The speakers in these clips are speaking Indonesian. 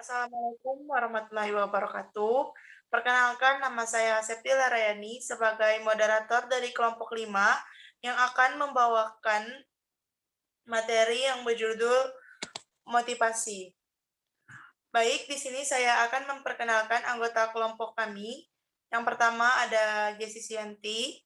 Assalamualaikum warahmatullahi wabarakatuh. Perkenalkan, nama saya Septi Larayani sebagai moderator dari kelompok 5 yang akan membawakan materi yang berjudul motivasi. Baik, di sini saya akan memperkenalkan anggota kelompok kami. Yang pertama ada Jessi Sianti,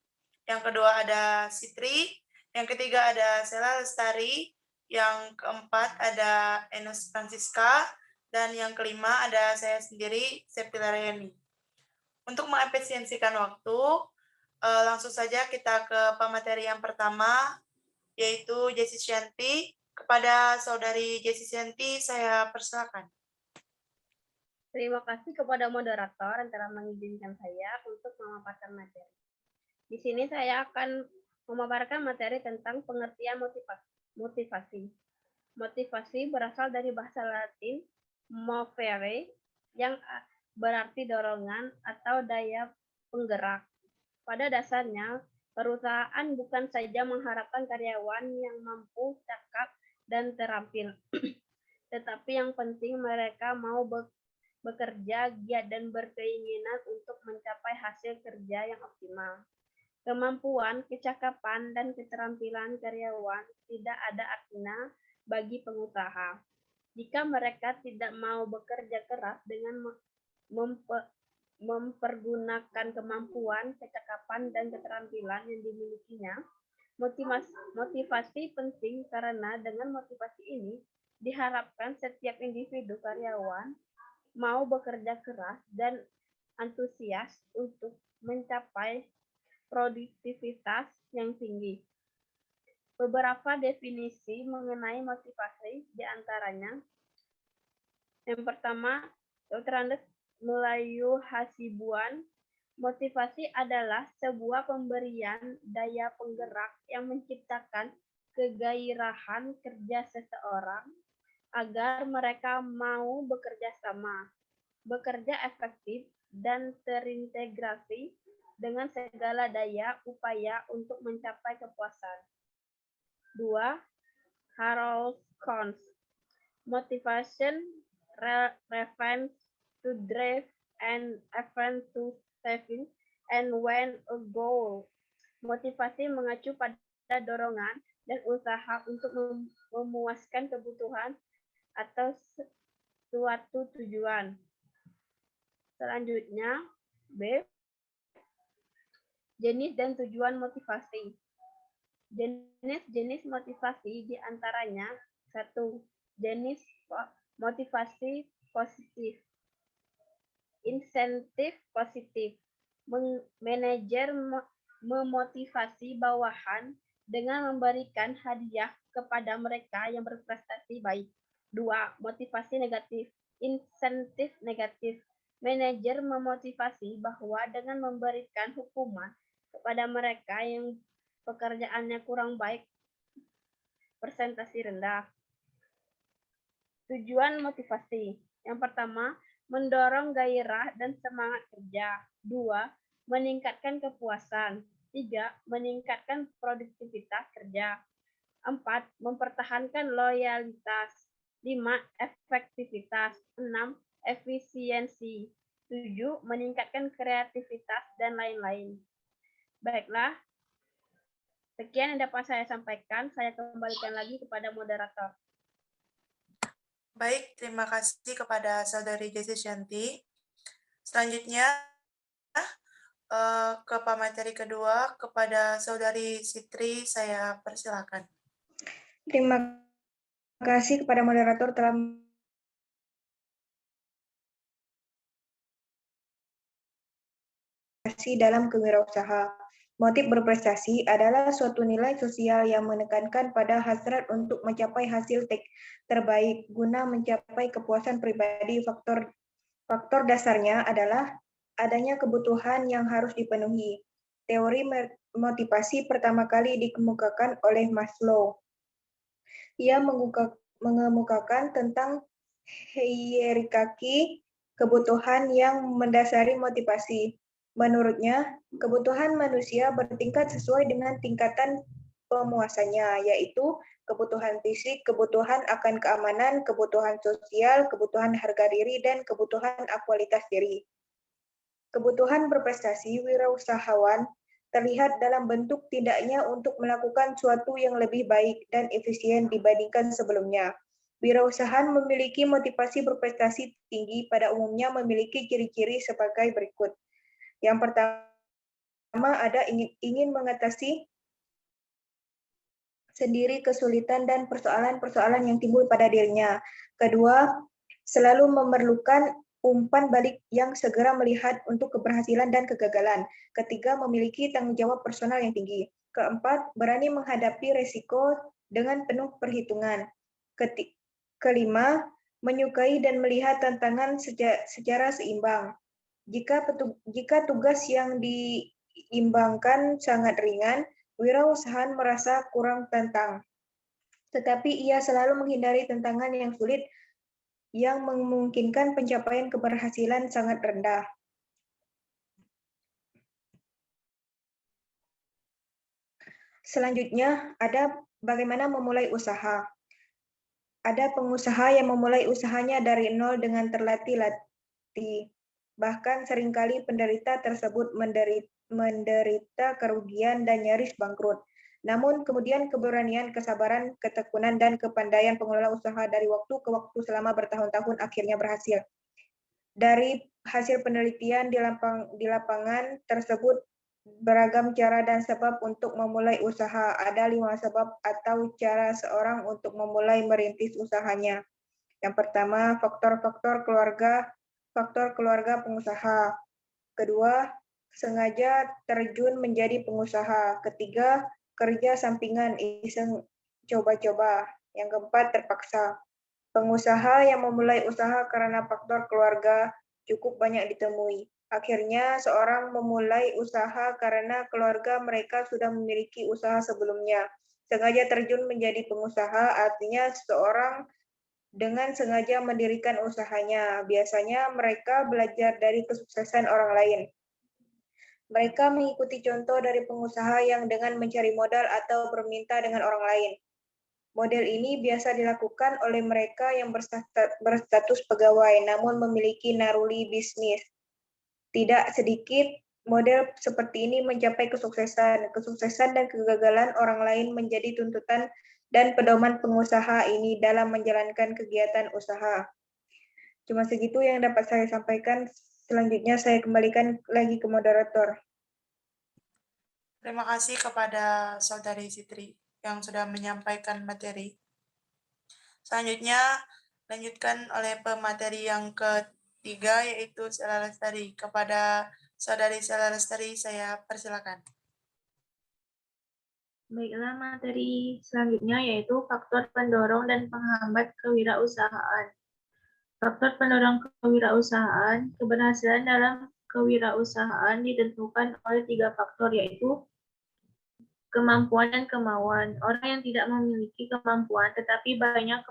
yang kedua ada Sitri, yang ketiga ada Sela Lestari, yang keempat ada Enos Francisca, dan yang kelima ada saya sendiri, Septi Larayani. Untuk mengefisiensikan waktu, langsung saja kita ke pemateri yang pertama, yaitu Jessi Sianti. Kepada saudari Jessi Sianti, saya persilakan. Terima kasih kepada moderator yang telah mengizinkan saya untuk memaparkan materi. Di sini saya akan memaparkan materi tentang pengertian motivasi. Motivasi berasal dari bahasa Latin movere yang berarti dorongan atau daya penggerak. Pada dasarnya, perusahaan bukan saja mengharapkan karyawan yang mampu, cakap, dan terampil, tetapi yang penting mereka mau bekerja giat dan berkeinginan untuk mencapai hasil kerja yang optimal. Kemampuan, kecakapan, dan keterampilan karyawan tidak ada artinya bagi pengusaha. Jika mereka tidak mau bekerja keras dengan mempergunakan kemampuan, kecakapan, dan keterampilan yang dimilikinya, motivasi penting karena dengan motivasi ini diharapkan setiap individu karyawan mau bekerja keras dan antusias untuk mencapai produktivitas yang tinggi. Beberapa definisi mengenai motivasi diantaranya, yang pertama, Dr. Andes Melayu Hasibuan, motivasi adalah sebuah pemberian daya penggerak yang menciptakan kegairahan kerja seseorang agar mereka mau bekerja sama, bekerja efektif, dan terintegrasi dengan segala daya upaya untuk mencapai kepuasan. 2. Harold Kohns, motivation refers to drive and event to saving and when a goal. Motivasi mengacu pada dorongan dan usaha untuk memuaskan kebutuhan atau suatu tujuan. Selanjutnya, B. Jenis dan tujuan motivasi. Jenis-jenis motivasi diantaranya 1. Jenis motivasi positif. Insentif positif. Manajer memotivasi bawahan dengan memberikan hadiah kepada mereka yang berprestasi baik. 2. Motivasi negatif. Insentif negatif. Manajer memotivasi bahwa dengan memberikan hukuman kepada mereka yang pekerjaannya kurang baik, presentasi rendah. Tujuan motivasi. Yang pertama, mendorong gairah dan semangat kerja. 2. Meningkatkan kepuasan. 3. Meningkatkan produktivitas kerja. 4. Mempertahankan loyalitas. 5. Efektivitas. 6. Efisiensi. 7. Meningkatkan kreativitas dan lain-lain. Baiklah, sekian yang dapat saya sampaikan. Saya kembalikan lagi kepada moderator. Baik, terima kasih kepada saudari Jessi Sianti. Selanjutnya, ke pemateri kedua, kepada saudari Sitri, saya persilakan. Terima kasih kepada moderator telah dalam kewirausahaan. Motif berprestasi adalah suatu nilai sosial yang menekankan pada hasrat untuk mencapai hasil terbaik guna mencapai kepuasan pribadi. Faktor dasarnya adalah adanya kebutuhan yang harus dipenuhi. Teori motivasi pertama kali dikemukakan oleh Maslow. Ia mengemukakan tentang hierarki kebutuhan yang mendasari motivasi. Menurutnya, kebutuhan manusia bertingkat sesuai dengan tingkatan pemuasannya, yaitu kebutuhan fisik, kebutuhan akan keamanan, kebutuhan sosial, kebutuhan harga diri, dan kebutuhan kualitas diri. Kebutuhan berprestasi wirausahawan terlihat dalam bentuk tidaknya untuk melakukan suatu yang lebih baik dan efisien dibandingkan sebelumnya. Wirausahaan memiliki motivasi berprestasi tinggi pada umumnya memiliki ciri-ciri sebagai berikut. Yang pertama ada ingin mengatasi sendiri kesulitan dan persoalan-persoalan yang timbul pada dirinya. Kedua, selalu memerlukan umpan balik yang segera melihat untuk keberhasilan dan kegagalan. Ketiga, memiliki tanggung jawab personal yang tinggi. Keempat, berani menghadapi resiko dengan penuh perhitungan. Kelima, menyukai dan melihat tantangan secara seimbang. Jika tugas yang diimbangkan sangat ringan, wirausahaan merasa kurang tantang. Tetapi ia selalu menghindari tantangan yang sulit yang memungkinkan pencapaian keberhasilan sangat rendah. Selanjutnya, ada bagaimana memulai usaha. Ada pengusaha yang memulai usahanya dari nol dengan terlatih-latih. Bahkan seringkali penderita tersebut menderita kerugian dan nyaris bangkrut. Namun kemudian keberanian, kesabaran, ketekunan, dan kepandaian pengelola usaha dari waktu ke waktu selama bertahun-tahun akhirnya berhasil. Dari hasil penelitian di lapangan tersebut beragam cara dan sebab untuk memulai usaha. Ada 5 sebab atau cara seorang untuk memulai merintis usahanya. Yang pertama, faktor keluarga pengusaha. Kedua, sengaja terjun menjadi pengusaha. Ketiga, kerja sampingan, iseng coba-coba. Yang keempat, terpaksa. Pengusaha yang memulai usaha karena faktor keluarga cukup banyak ditemui. Akhirnya, seorang memulai usaha karena keluarga mereka sudah memiliki usaha sebelumnya. Sengaja terjun menjadi pengusaha artinya seseorang dengan sengaja mendirikan usahanya. Biasanya mereka belajar dari kesuksesan orang lain. Mereka mengikuti contoh dari pengusaha yang dengan mencari modal atau berminta dengan orang lain. Model ini biasa dilakukan oleh mereka yang berstatus pegawai namun memiliki naruli bisnis. Tidak sedikit model seperti ini mencapai kesuksesan. Kesuksesan dan kegagalan orang lain menjadi tuntutan dan pedoman pengusaha ini dalam menjalankan kegiatan usaha. Cuma segitu yang dapat saya sampaikan. Selanjutnya saya kembalikan lagi ke moderator. Terima kasih kepada Saudari Sitri yang sudah menyampaikan materi. Selanjutnya, lanjutkan oleh pemateri yang ketiga, yaitu Sela Lestari. Kepada Saudari Sela Lestari, saya persilakan. Baiklah, materi selanjutnya yaitu faktor pendorong dan penghambat kewirausahaan. Faktor pendorong kewirausahaan, keberhasilan dalam kewirausahaan ditentukan oleh 3 faktor, yaitu kemampuan dan kemauan. Orang yang tidak memiliki kemampuan tetapi banyak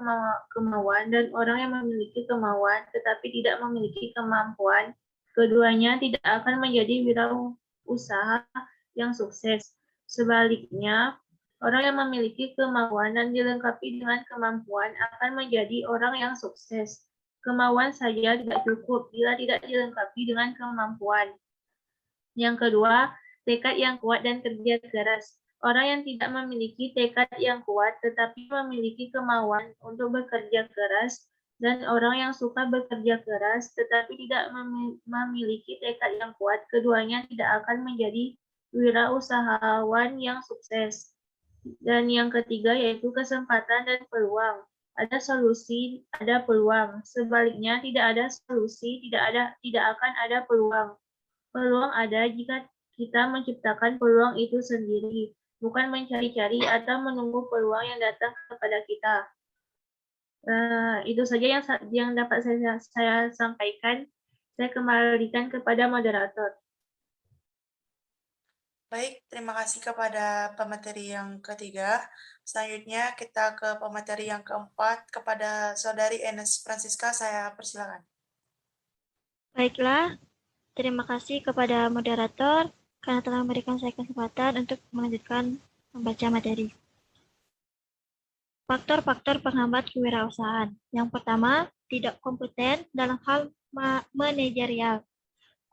kemauan, dan orang yang memiliki kemauan tetapi tidak memiliki kemampuan, keduanya tidak akan menjadi wirausaha yang sukses. Sebaliknya, orang yang memiliki kemauan dan dilengkapi dengan kemampuan akan menjadi orang yang sukses. Kemauan saja tidak cukup bila tidak dilengkapi dengan kemampuan. Yang kedua, tekad yang kuat dan kerja keras. Orang yang tidak memiliki tekad yang kuat tetapi memiliki kemauan untuk bekerja keras, dan orang yang suka bekerja keras tetapi tidak memiliki tekad yang kuat, keduanya tidak akan menjadi wirausahawan yang sukses. Dan yang ketiga yaitu kesempatan dan peluang. Ada solusi, ada peluang. Sebaliknya, tidak ada solusi, tidak akan ada peluang. Peluang ada jika kita menciptakan peluang itu sendiri, bukan mencari-cari atau menunggu peluang yang datang kepada kita. Itu saja yang dapat saya sampaikan. Saya kembalikan kepada moderator. Baik, terima kasih kepada pemateri yang ketiga. Selanjutnya kita ke pemateri yang keempat, kepada Saudari Enes Francisca, saya persilakan. Baiklah, terima kasih kepada moderator karena telah memberikan saya kesempatan untuk melanjutkan Membaca materi. Faktor-faktor penghambat kewirausahaan. Yang pertama, tidak kompeten dalam hal manajerial,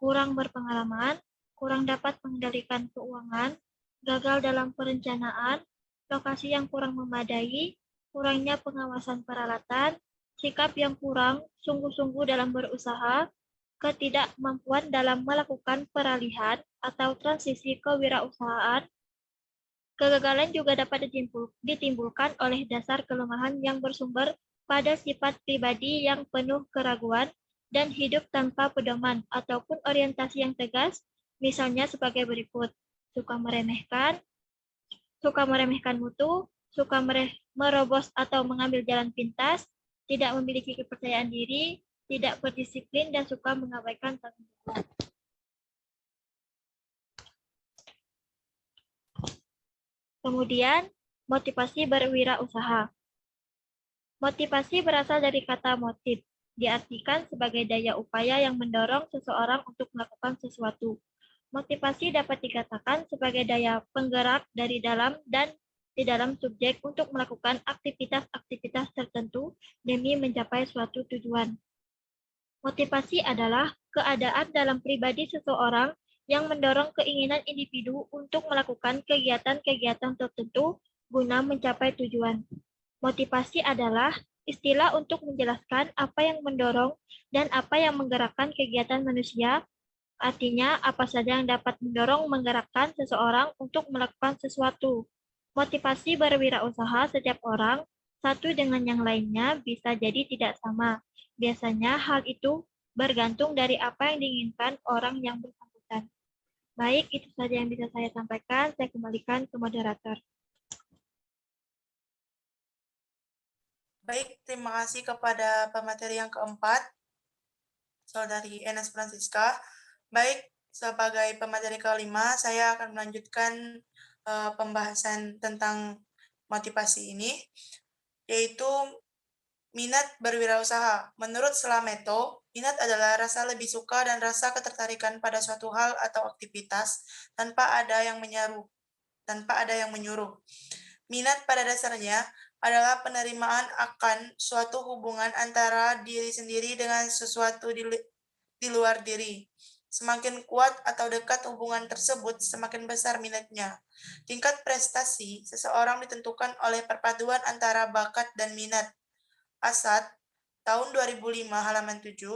kurang berpengalaman, kurang dapat mengendalikan keuangan, gagal dalam perencanaan, lokasi yang kurang memadai, kurangnya pengawasan peralatan, sikap yang kurang sungguh-sungguh dalam berusaha, ketidakmampuan dalam melakukan peralihan atau transisi kewirausahaan. Kegagalan juga dapat ditimbulkan oleh dasar kelemahan yang bersumber pada sifat pribadi yang penuh keraguan dan hidup tanpa pedoman ataupun orientasi yang tegas, misalnya sebagai berikut: suka meremehkan mutu, suka merobos atau mengambil jalan pintas, tidak memiliki kepercayaan diri, tidak berdisiplin, dan suka mengabaikan tanggung jawab. Kemudian, motivasi berwirausaha. Motivasi berasal dari kata motif, diartikan sebagai daya upaya yang mendorong seseorang untuk melakukan sesuatu. Motivasi dapat dikatakan sebagai daya penggerak dari dalam dan di dalam subjek untuk melakukan aktivitas-aktivitas tertentu demi mencapai suatu tujuan. Motivasi adalah keadaan dalam pribadi seseorang yang mendorong keinginan individu untuk melakukan kegiatan-kegiatan tertentu guna mencapai tujuan. Motivasi adalah istilah untuk menjelaskan apa yang mendorong dan apa yang menggerakkan kegiatan manusia, artinya apa saja yang dapat mendorong menggerakkan seseorang untuk melakukan sesuatu. Motivasi berwirausaha setiap orang, satu dengan yang lainnya, bisa jadi tidak sama. Biasanya hal itu bergantung dari apa yang diinginkan orang yang bersangkutan. Baik, itu saja yang bisa saya sampaikan. Saya kembalikan ke moderator. Baik, terima kasih kepada pemateri yang keempat, Saudari Enes Francisca. Baik, sebagai pemateri kelima, saya akan melanjutkan pembahasan tentang motivasi ini, yaitu minat berwirausaha. Menurut Slameto, minat adalah rasa lebih suka dan rasa ketertarikan pada suatu hal atau aktivitas tanpa ada yang menyuruh. Minat pada dasarnya adalah penerimaan akan suatu hubungan antara diri sendiri dengan sesuatu di luar diri. Semakin kuat atau dekat hubungan tersebut, semakin besar minatnya. Tingkat prestasi seseorang ditentukan oleh perpaduan antara bakat dan minat. Asad, tahun 2005, halaman 7.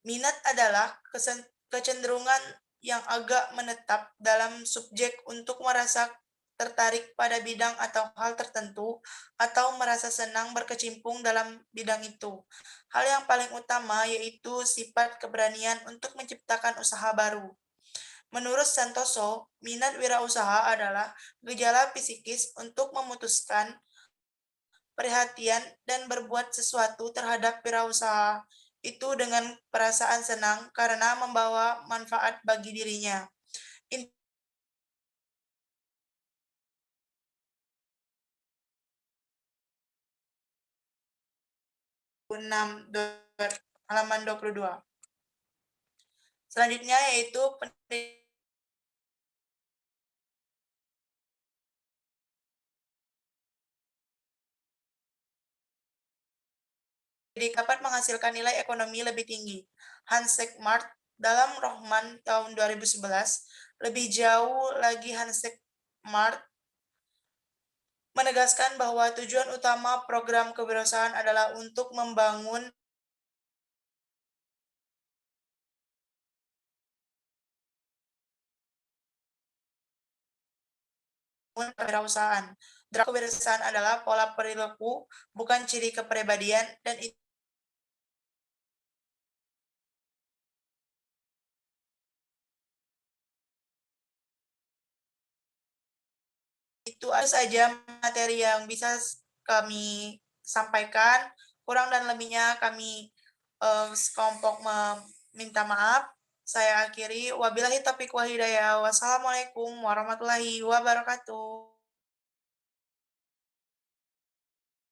Minat adalah kecenderungan yang agak menetap dalam subjek untuk merasa tertarik pada bidang atau hal tertentu, atau merasa senang berkecimpung dalam bidang itu. Hal yang paling utama yaitu sifat keberanian untuk menciptakan usaha baru. Menurut Santoso, minat wirausaha adalah gejala psikis untuk memutuskan perhatian dan berbuat sesuatu terhadap wirausaha itu dengan perasaan senang karena membawa manfaat bagi dirinya. 6, halaman 22. Selanjutnya yaitu dapat menghasilkan nilai ekonomi lebih tinggi. Hansek Mart dalam Rohman tahun 2011, lebih jauh lagi Hansek Mart menegaskan bahwa tujuan utama program kewirausahaan adalah untuk membangun kewirausahaan. Kewirausahaan adalah pola perilaku, bukan ciri kepribadian, dan itu saja materi yang bisa kami sampaikan. Kurang dan lebihnya kami sekelompok meminta maaf. Saya akhiri. Wabillahi taufiq wal hidayah. Wassalamualaikum warahmatullahi wabarakatuh.